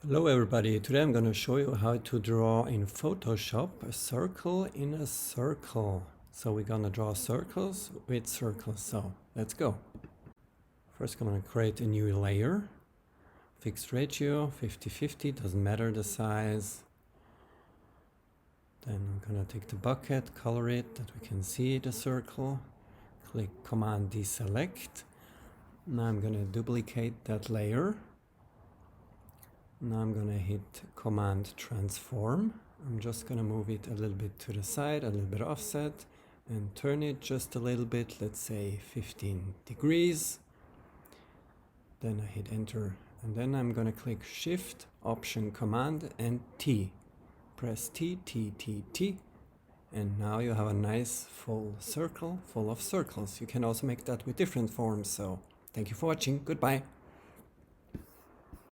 Hello everybody, today I'm going to show you how to draw in Photoshop a circle in a circle. So we're going to draw circles with circles, so let's go. First I'm going to create a new layer, fixed ratio, 50-50, doesn't matter the size. Then I'm going to take the bucket, color it, that we can see the circle. Click Command Deselect. Now I'm going to duplicate that layer. Now I'm going to hit Command Transform. I'm just going to move it a little bit to the side, a little bit offset, and turn it just a little bit, let's say 15 degrees. Then I hit Enter, and then I'm going to click Shift, Option, Command, and T. Press T, T, T, T, and now you have a nice full circle full of circles. You can also make that with different forms, so thank you for watching. Goodbye.